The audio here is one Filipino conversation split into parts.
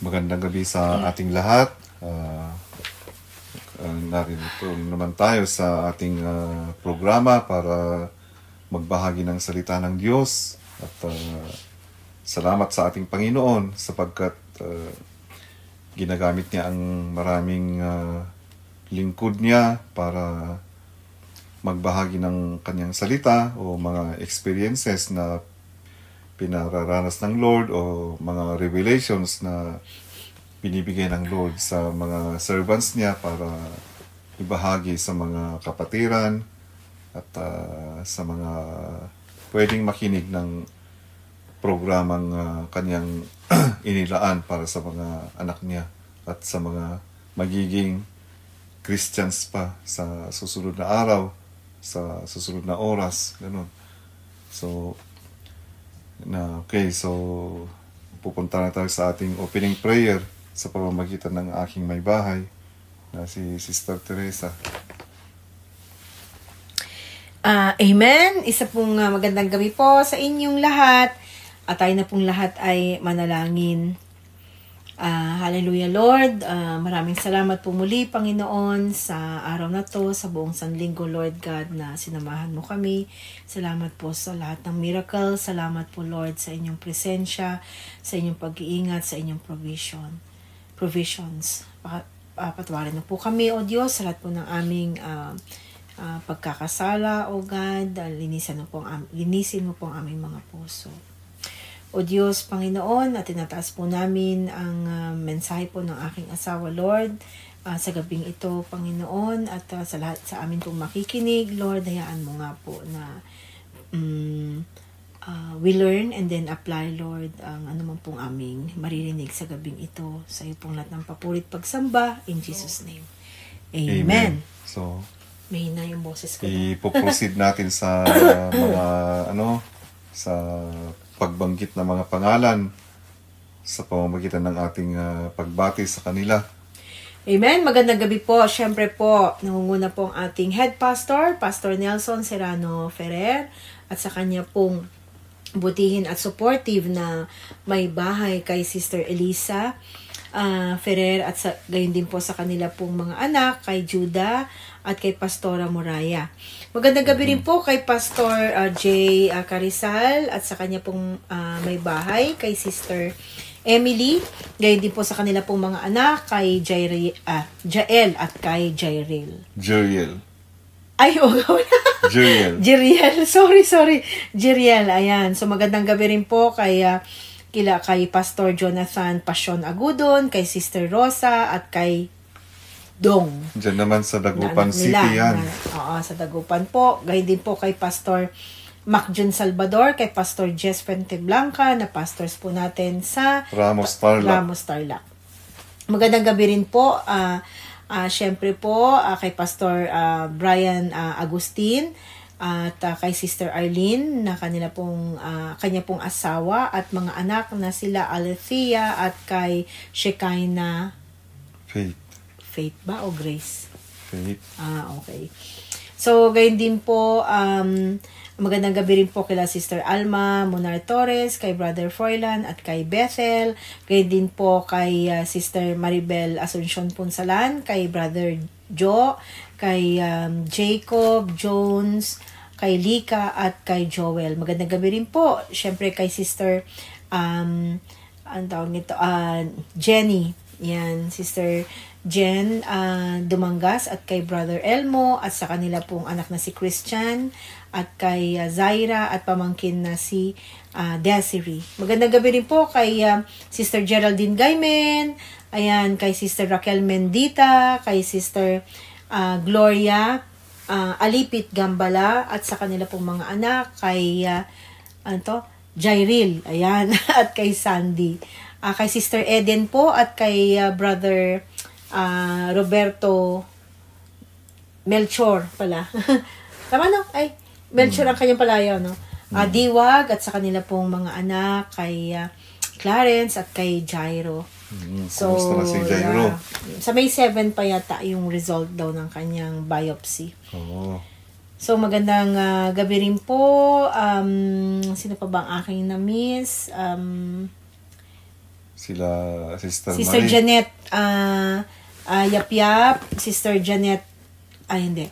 Magandang gabi sa ating lahat. Narito naman tayo sa ating programa para magbahagi ng salita ng Diyos. At salamat sa ating Panginoon sapagkat ginagamit niya ang maraming lingkod niya para magbahagi ng kanyang salita o mga experiences na pinararanas ng Lord o mga revelations na binibigay ng Lord sa mga servants niya para ibahagi sa mga kapatiran at sa mga pwedeng makinig ng programang kanyang inilaan para sa mga anak niya at sa mga magiging Christians pa sa susunod na araw, sa susunod na oras, ganun. So, pupunta na tayo sa ating opening prayer sa pamamagitan ng aking may bahay na si Sister Teresa. Amen. Isa pong magandang gabi po sa inyong lahat. At tayo na pong lahat ay manalangin. Hallelujah, Lord. Maraming salamat po muli, Panginoon, sa araw na to, sa buong sanlinggo, Lord God, na sinamahan mo kami. Salamat po sa lahat ng miracle. Salamat po, Lord, sa inyong presensya, sa inyong pag-iingat, sa inyong provisions. Patawarin na po kami, O Diyos, sa lahat po ng aming pagkakasala, O God. Linisin mo po ang aming mga puso. O Diyos, Panginoon, at tinataas po namin ang mensahe po ng aking asawa, Lord, sa gabing ito, Panginoon, at sa lahat sa amin pong makikinig, Lord, hayaan mo nga po na we learn and then apply, Lord, ang anumang pong aming maririnig sa gabing ito. Sa iyo pong lahat ng papurit pagsamba, in Jesus' name. Amen. So, mahina yung boses ko. Ipoproceed natin sa mga sa pagbanggit ng mga pangalan sa pamamagitan ng ating pagbati sa kanila. Amen. Magandang gabi po. Siyempre po, nangunguna po ang ating head pastor, Pastor Nelson Serrano Ferrer, at sa kanya pong butihin at supportive na may bahay kay Sister Elisa Ferrer, at gayon din po sa kanila pong mga anak, kay Judah at kay Pastora Moraya. Magandang gabi rin po kay Pastor J. Carizal at sa kanya pong may bahay, kay Sister Emily. Gayon din po sa kanila pong mga anak, kay Jael at kay Jairil. Jeriel. Ay, Jeriel. Jeriel. Sorry. Jeriel, ayan. So magandang gabi rin po kay Pastor Jonathan Passion Agudon, kay Sister Rosa, at kay Dong. Diyan naman sa Dagupan City yan. Oo, sa Dagupan po. Gayon din po kay Pastor Macjun Salvador, kay Pastor Jess Fuente Blanca, na pastors po natin sa Ramos Tarlac. Magandang gabi rin po. Siyempre po, kay Pastor Brian Agustin, at kay Sister Arlene, na kanya pong asawa at mga anak na sila Alethea, at kay Shekinah Faith ba o Grace? Faith. Okay. So, gayon din po, magandang gabi rin po kila Sister Alma Munar Torres, kay Brother Froilan, at kay Bethel. Gayon din po kay Sister Maribel Asuncion Punsalan, kay Brother Joe, kay Jacob Jones, kay Lika, at kay Joel. Magandang gabi rin po, syempre kay Sister Jenny. Yan, Sister Jen Dumangas, at kay Brother Elmo, at sa kanila pong anak na si Christian, at kay Zaira, at pamangkin na si Desiree. Magandang gabi rin po kay Sister Geraldine Gaymen, ayan, kay Sister Raquel Mendita, kay Sister Gloria Alipit Gambala, at sa kanila pong mga anak, kay Jairil, ayan, at kay Sandy. Kay Sister Eden po, at kay Brother Roberto Melchor pala. Tama no? Ay, Melchor ang kanyang palayaw, no? Diwag, at sa kanila pong mga anak, kay Clarence, at kay Jairo. Kumusta na si Jairo? Sa May 7 pa yata yung result daw ng kanyang biopsy. Oo. So, magandang gabi rin po. Sino pa bang aking na-miss? sila Sister Sister Marie. Janet Yap, Sister Janet, hindi.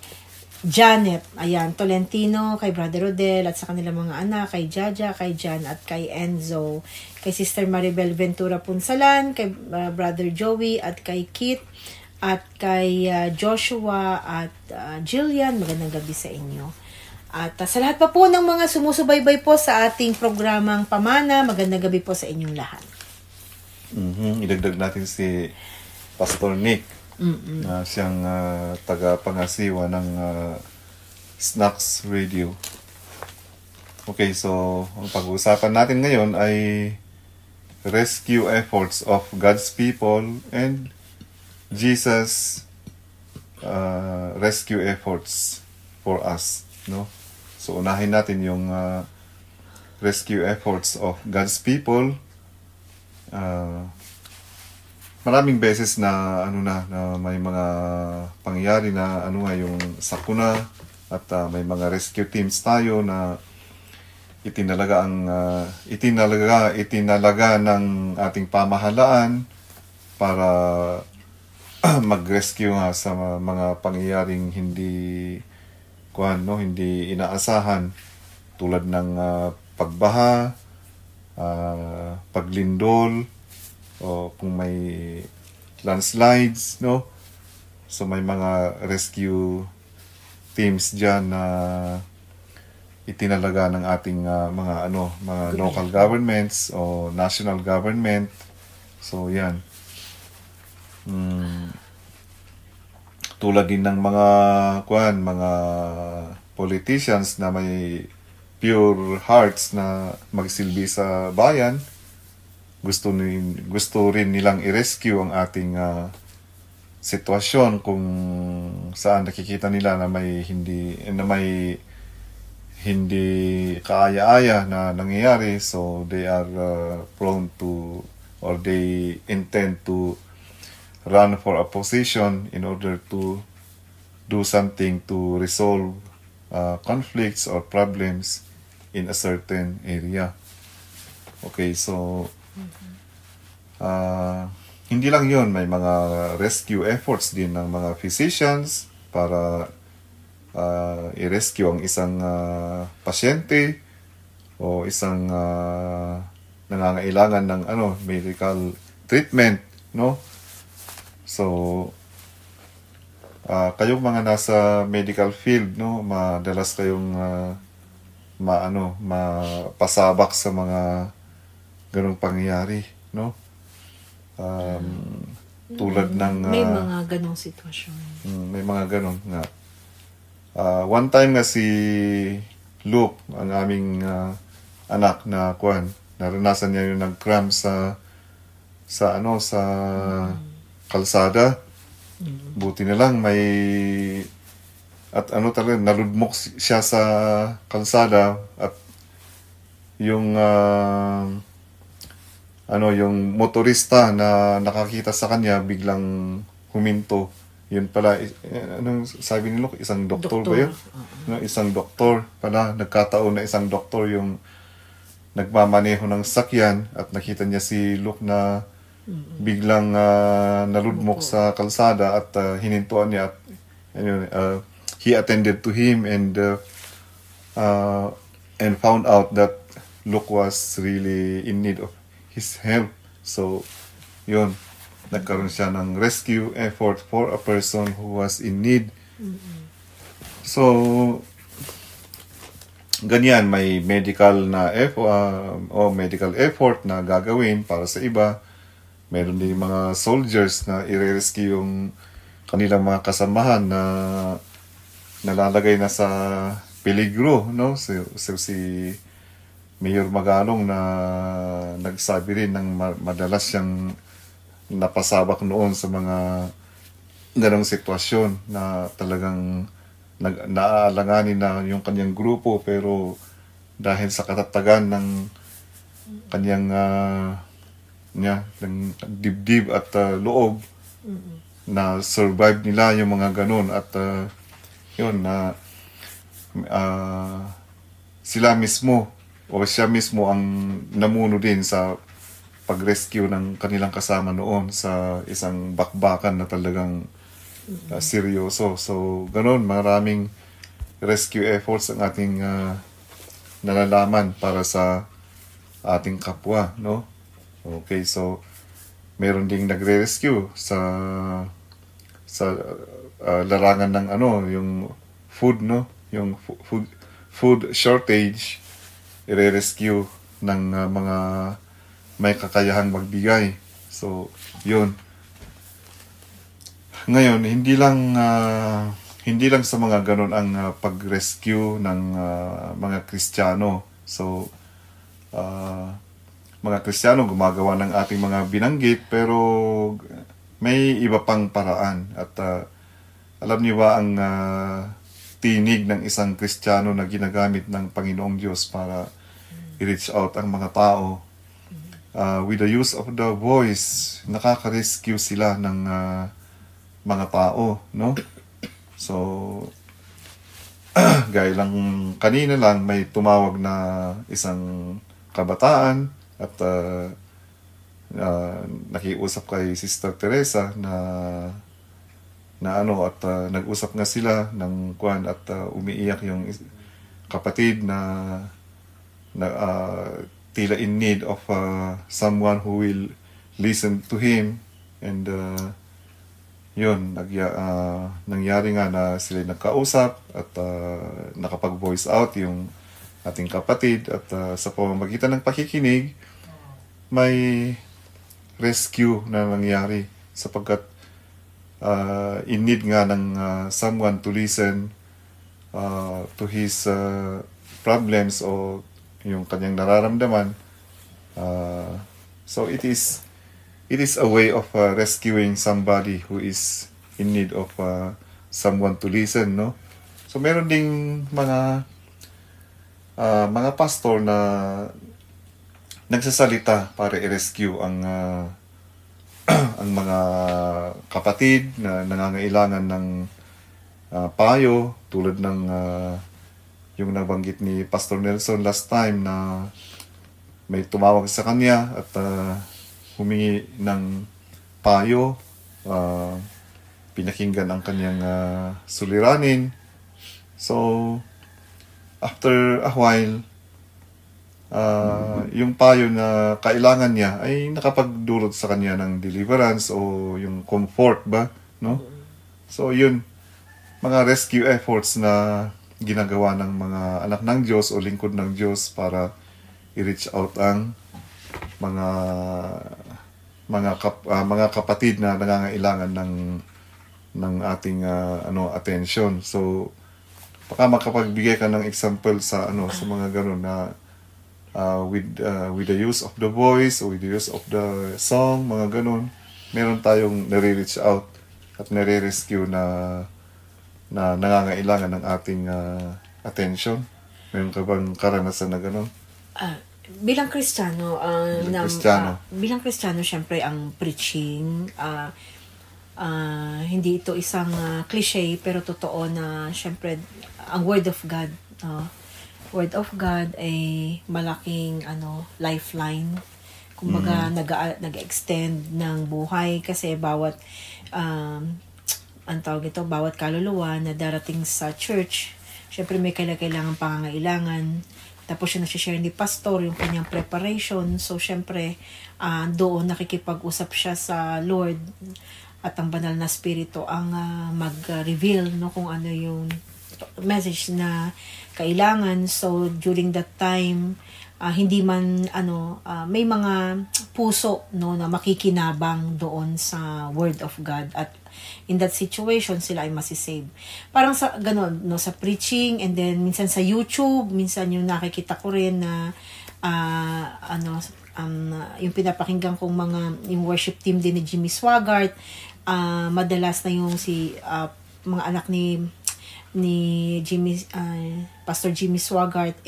Janet, ayan, Tolentino, kay Brother Rodel, at sa kanilang mga anak, kay Jaja, kay Jan, at kay Enzo, kay Sister Maribel Ventura Punsalan, kay Brother Joey, at kay Kit, at kay Joshua, at Jillian. Magandang gabi sa inyo. At sa lahat pa po ng mga sumusubaybay po sa ating programang Pamana, magandang gabi po sa inyong lahat. Idagdag natin si Pastor Nick, na siyang taga-pangasiwa ng Snacks Radio. Okay, so ang pag-uusapan natin ngayon ay rescue efforts of God's people and Jesus rescue efforts for us, no? So unahin natin yung rescue efforts of God's people. Maraming beses na na may mga pangyayari na yung sakuna at may mga rescue teams tayo na itinalaga ng ating pamahalaan para mag-rescue nga sa mga pangyayaring hindi inaasahan, tulad ng pagbaha, paglindol, o kung may landslides, no? So may mga rescue teams diyan na itinalaga ng ating mga local governments o national government. So yan. Tulad din ng mga politicians na may pure hearts na magsilbi sa bayan, gusto rin nilang i-rescue ang ating sitwasyon kung saan nakikita nila na may hindi kaaya-aya na nangyayari. So they are prone to, or they intend to run for a position in order to do something to resolve conflicts or problems in a certain area. Okay, so hindi lang yun, may mga rescue efforts din ng mga physicians para i-rescue ang isang pasyente o isang nangangailangan ng medical treatment, no? So kayong mga nasa medical field, no, madalas kayong mapasabak sa mga ganong pangyayari, no? Tulad ng may mga ganong sitwasyon. May mga ganon nga. One time nga si Luke, ang aming anak na naranasan niya yung nag-cramp sa kalsada. Buti na lang talaga naludmok siya sa kalsada, at yung yung motorista na nakakita sa kanya biglang huminto. Yun pala, anong sabi ni Luke? Isang doktor ba yun? Isang doktor pala, nagkataon na isang doktor yung nagmamaneho ng sakyan, at nakita niya si Luke na biglang naludmok sa kalsada, at hinintuan niya, at he attended to him and found out that Luke was really in need of his help. So yun, nagkaroon siya ng rescue effort for a person who was in need. So ganyan, may medical effort na gagawin para sa iba. Meron din mga soldiers na i-rescue yung kanilang mga kasamahan na nalalagay na sa peligro, no? So si Mayor Magalong na nagsabi rin ng madalas siyang napasabak noon sa mga ganong sitwasyon na talagang naaalanganin na yung kanyang grupo, pero dahil sa katatagan ng kanyang ng dibdib at loob, na survive nila yung mga ganon, at yun na sila mismo o siya mismo ang namuno din sa pag-rescue ng kanilang kasama noon sa isang bakbakan na talagang seryoso. So, ganun, maraming rescue efforts ang ating nalalaman para sa ating kapwa, no? Okay, so meron ding nagre-rescue sa larangan ng yung food, no? Yung food shortage, i-rescue ng mga may kakayahang magbigay. So, yun. Ngayon, hindi lang sa mga ganun ang pag-rescue ng mga Kristiyano. So, mga Kristiyano gumagawa ng ating mga binanggit, pero may iba pang paraan. At alam niyo ba ang tinig ng isang Kristiyano na ginagamit ng Panginoong Diyos para i-reach out ang mga tao? With the use of the voice, nakaka-rescue sila ng mga tao, no? So, gaya lang kanina lang may tumawag na isang kabataan at nakiusap kay Sister Teresa na at nag-usap nga sila ng kuwan at umiiyak yung kapatid na tila in need of someone who will listen to him. And yun, nangyari nga na sila nagkausap at nakapag-voice out yung ating kapatid at sa pamamagitan ng pakikinig may rescue na nangyari sapagkat in need nga ng someone to listen to his problems o yung kanyang nararamdaman. So it is a way of rescuing somebody who is in need of someone to listen, no? So meron ding mga pastor na nagsasalita para i-rescue ang ang mga kapatid na nangangailangan ng payo tulad ng yung nabanggit ni Pastor Nelson last time na may tumawag sa kanya at humingi ng payo, pinakinggan ang kanyang suliranin. So, after a while, yung payo na kailangan niya ay nakapagdulot sa kanya ng deliverance o yung comfort ba, no? So, yun, mga rescue efforts na ginagawa ng mga anak ng Diyos o lingkod ng Diyos para i-reach out ang mga kapatid na nangangailangan ng ating attention. So baka makapagbigay ka ng example sa sa mga ganun na with the use of the voice or with the use of the song, mga ganun, meron tayong nare-reach out at nare-rescue na nangangailangan ng ating attention. Meron ka bang karanasan na ganun? Bilang Kristiyano, bilang Kristiyano, syempre ang preaching, hindi ito isang cliche, pero totoo na syempre ang Word of God. Word of God ay malaking lifeline. Kumbaga, nag-extend ng buhay kasi bawat bawat kaluluwa na darating sa church, syempre may kailangan pangangailangan. Tapos yung nasi-share ni Pastor, yung kanyang preparation. So, syempre, doon nakikipag-usap siya sa Lord at ang banal na spirito ang mag-reveal kung ano yung message na kailangan. So, during that time, hindi man, may mga puso na makikinabang doon sa Word of God. At in that situation, sila ay masisave. Parang sa ganun, sa preaching, and then minsan sa YouTube, minsan yung nakikita ko rin na yung pinapakinggan kong yung worship team din ni Jimmy Swaggart, madalas na yung mga anak ni Pastor Jimmy Swaggart,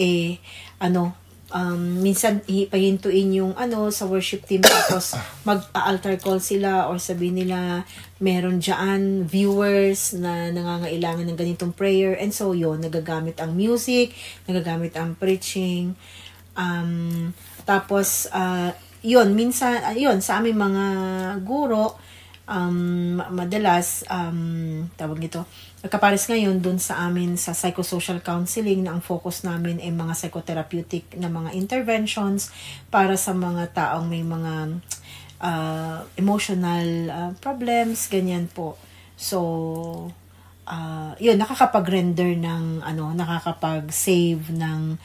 minsan pahintuin yung sa worship team, tapos mag-altar call sila or sabihin nila meron dyan viewers na nangangailangan ng ganitong prayer, and so yun, nagagamit ang music, nagagamit ang preaching, tapos yun, minsan, yun, sa aming mga guro, madalas, tawag nito, nagkapares ngayon dun sa amin sa psychosocial counseling na ang focus namin ay mga psychotherapeutic na mga interventions para sa mga taong may mga emotional problems, ganyan po. So, yun, nakakapag-render ng, nakakapag-save ng,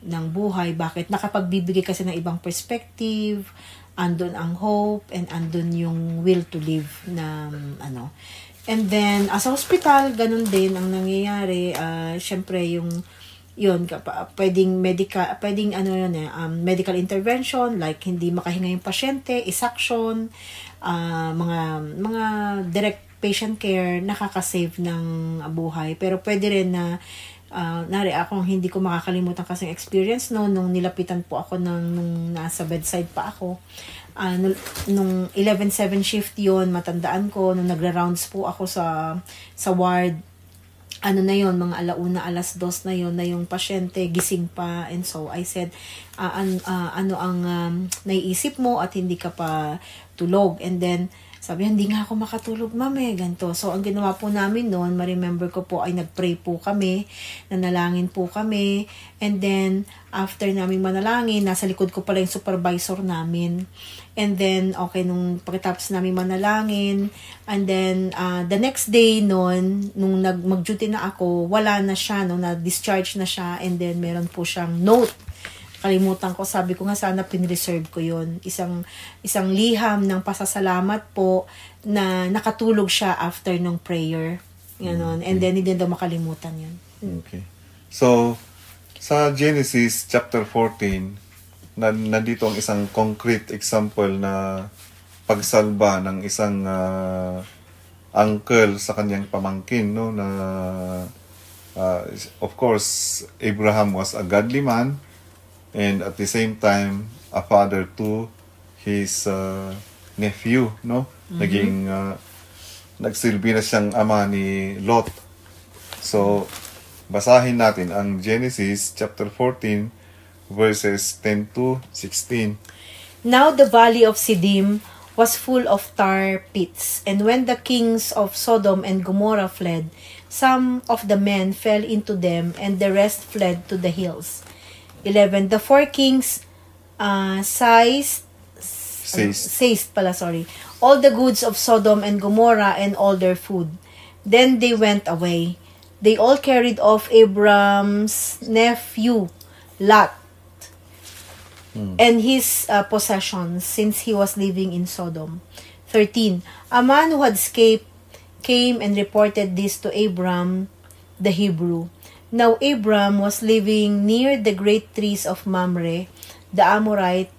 ng buhay. Bakit? Nakapagbibigay kasi ng ibang perspective, andun ang hope, and andun yung will to live na, And then, as a hospital, ganun din ang nangyayari. Syempre, yun, pwedeng medical intervention, like hindi makahinga yung pasyente, isaction, mga direct patient care, nakakasave ng buhay. Pero pwede rin na, akong hindi ko makakalimutan kasing experience nung nilapitan po ako nung nasa bedside pa ako. Nung 11-7 shift yon, matandaan ko, nung nagra-rounds po ako sa ward, mga 1:00, 2:00 na yon na yung pasyente gising pa, and so I said, ano ang naiisip mo at hindi ka pa tulog? And then sabi, hindi nga ako makatulog, ma'am, ganito. So, ang ginawa po namin noon, ma-remember ko po, ay nag-pray po kami, nanalangin po kami, and then, after namin manalangin, nasa likod ko pala yung supervisor namin. And then, okay, nung pagkatapos namin manalangin, and then, the next day noon, nung mag-duty na ako, wala na siya, na-discharge na siya, and then, meron po siyang note. Kalimutan ko, sabi ko nga sana pinreserve ko yun. Isang liham ng pasasalamat po na nakatulog siya after nung prayer. Ganon. And then hindi daw makalimutan yun. Okay. So, sa Genesis chapter 14, nandito ang isang concrete example na pagsalba ng isang uncle sa kanyang pamangkin, no, na of course Abraham was a godly man, and at the same time a father to his nephew, no? Naging nagsilbi na siyang ama ni Lot. So basahin natin ang Genesis chapter 14 verses 10 to 16. Now the valley of Siddim was full of tar pits, and when the kings of Sodom and Gomorrah fled, some of the men fell into them, and the rest fled to the hills. 11. The 4 kings seized all the goods of Sodom and Gomorrah and all their food. Then they went away. They all carried off Abram's nephew, Lot, and his possessions, since he was living in Sodom. 13. A man who had escaped came and reported this to Abram the Hebrew. Now Abram was living near the great trees of Mamre, the Amorite,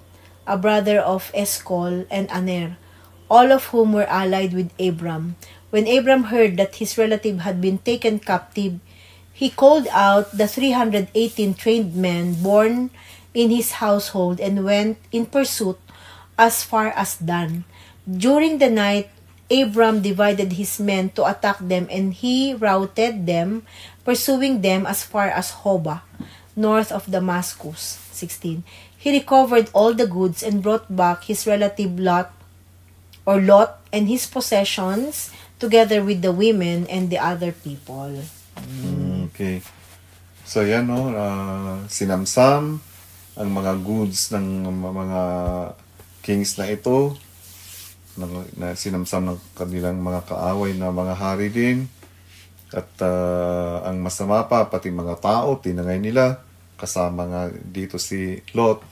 a brother of Eshcol and Aner, all of whom were allied with Abram. When Abram heard that his relative had been taken captive, he called out the 318 trained men born in his household and went in pursuit as far as Dan. During the night, Abram divided his men to attack them, and he routed them, pursuing them as far as Hobah, north of Damascus. 16. He recovered all the goods and brought back his relative Lot and his possessions, together with the women and the other people. Okay. So yan, no, sinamsam ang mga goods ng mga kings na ito, na sinamsam ng kanilang mga kaaway na mga hari din. At ang masama pa, pati mga tao, tinangay nila. Kasama nga dito si Lot,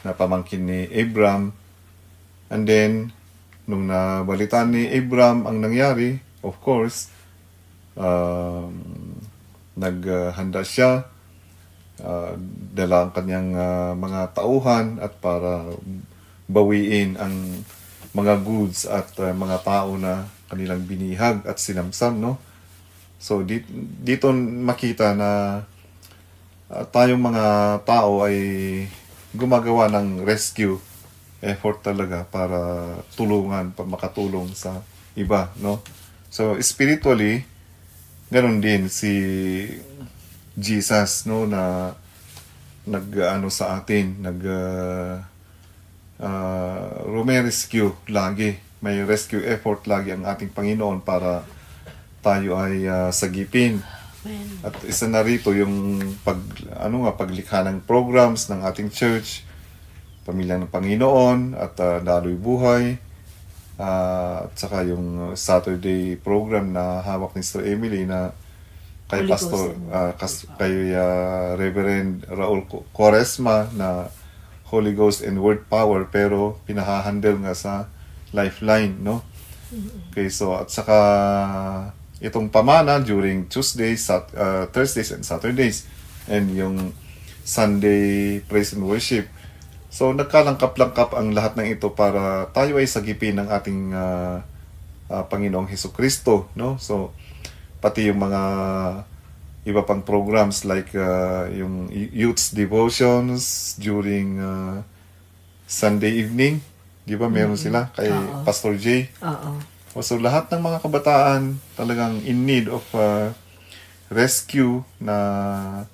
na pamangkin ni Abram. And then, nung nabalitaan ni Abram ang nangyari, of course, naghanda siya, dala ang kanyang mga tauhan at para bawiin ang mga goods at mga tao na kanilang binihag at sinamsam, no? So dito makita na tayong mga tao ay gumagawa ng rescue effort talaga para tulungan, para makatulong sa iba, no? So spiritually, ganun din si Jesus, no, na nag-ano sa atin, rumerescue lagi. May rescue effort lagi ang ating Panginoon para tayo ay sagipin. Amen. At isa na rito yung paglikha ng programs ng ating church, Pamilya ng Panginoon at Daloy Buhay. At saka yung Saturday program na hawak ni Sister Emily na kay Holy Pastor, Ghost kay Reverend Raul Quaresma na Holy Ghost and Word Power, pero pinahahandle nga sa Lifeline, no? Okay, so at saka itong pamana during Tuesdays, Thursdays and Saturdays, and yung Sunday praise and worship. So nagkalangkap-langkap ang lahat ng ito para tayo ay sagipin ng ating Panginoong Hesukristo, no? So pati yung mga iba pang programs like yung youth's devotions during Sunday evening, di ba meron sila kay Pastor J? Oo. So lahat ng mga kabataan talagang in need of rescue na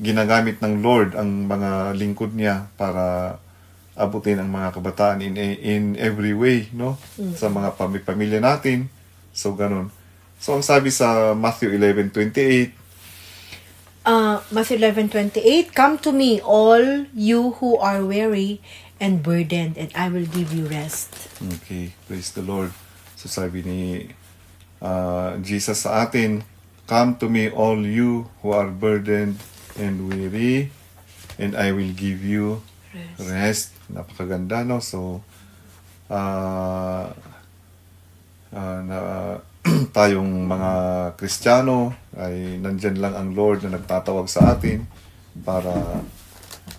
ginagamit ng Lord ang mga lingkod niya para abutin ang mga kabataan in every way, no? Sa mga pamilya natin. So ganun. So ang sabi sa Matthew 11:28, Matthew 11:28, "Come to me, all you who are weary and burdened, and I will give you rest." okay, praise the Lord. So sabi ni Jesus sa atin, "Come to me all you who are burdened and weary, and I will give you rest." Napakaganda, no? So tayong mga Kristiyano ay nandyan lang ang Lord na nagtatawag sa atin para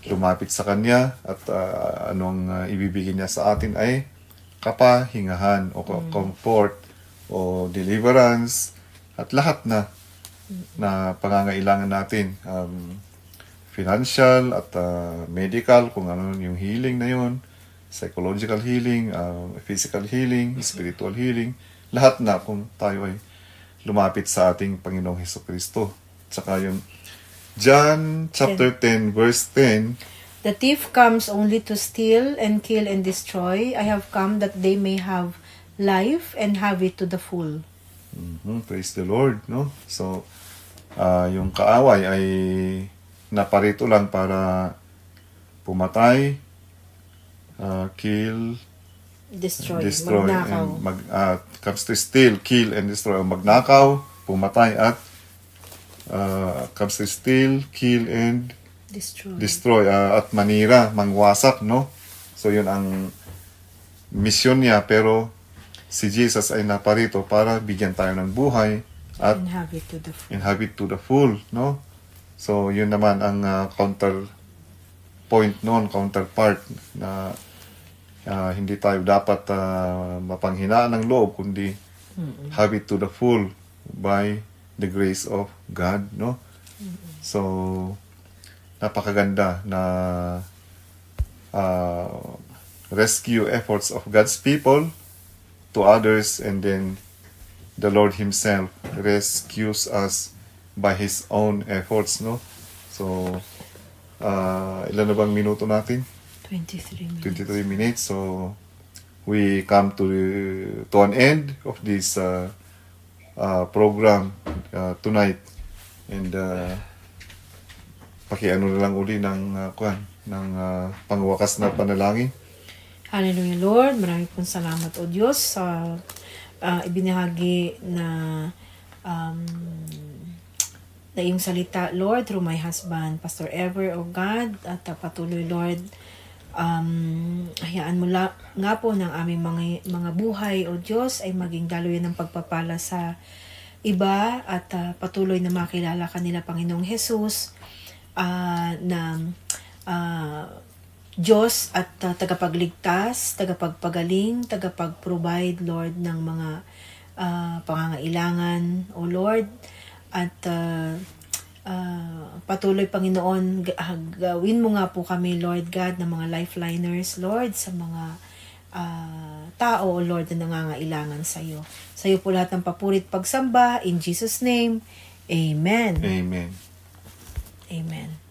lumapit sa Kanya at anong ibibigay niya sa atin ay kapahingahan o comfort o deliverance at lahat na pangangailangan natin, financial at medical, kung ano yung healing na yun, psychological healing, physical healing, spiritual healing, lahat na kung tayo ay lumapit sa ating Panginoong Hesukristo. Tsaka yung John chapter 10 verse 10, "The thief comes only to steal and kill and destroy. I have come that they may have life and have it to the full." Praise the Lord, no? So yung kaaway ay naparito lang para pumatay, kill, Destroy, and magnakaw. comes to steal, kill, and destroy. Magnakaw, pumatay, at comes to steal, kill, and destroy. At manira, mangwasak, no? So yun ang misyon niya, pero si Jesus ay naparito para bigyan tayo ng buhay at Inhabit to the full. inhabit to the full, no? So yun naman ang counterpart na hindi tayo dapat mapanghinaan ng loob, kundi habit to the full by the grace of God, no? So napakaganda na rescue efforts of God's people to others, and then the Lord Himself rescues us by His own efforts, no? So ilan na bang minuto natin? 23 minutes. 23 minutes. So we come to an end of this program tonight, and pakiano na lang uli ng pangwakas na panalangin. Hallelujah, Lord. Maraming pong salamat, O Diyos, sa ibinahagi na iyong salita, Lord, through my husband, Pastor Ever, O God, at patuloy, Lord, hayaan mo nga po ng aming mga buhay, O Diyos, ay maging daluyan ng pagpapala sa iba, at patuloy na makilala kanila, Panginoong Jesus, na Diyos at tagapagligtas, tagapagpagaling, tagapag-provide, Lord, ng mga pangangailangan, O Lord. At patuloy, Panginoon, gawin mo nga po kami, Lord God, ng mga lifeliners, Lord, sa mga tao, O Lord, na nangangailangan sa iyo. Sa iyo po lahat ng papurit pagsamba, in Jesus' name, Amen. Amen. Amen.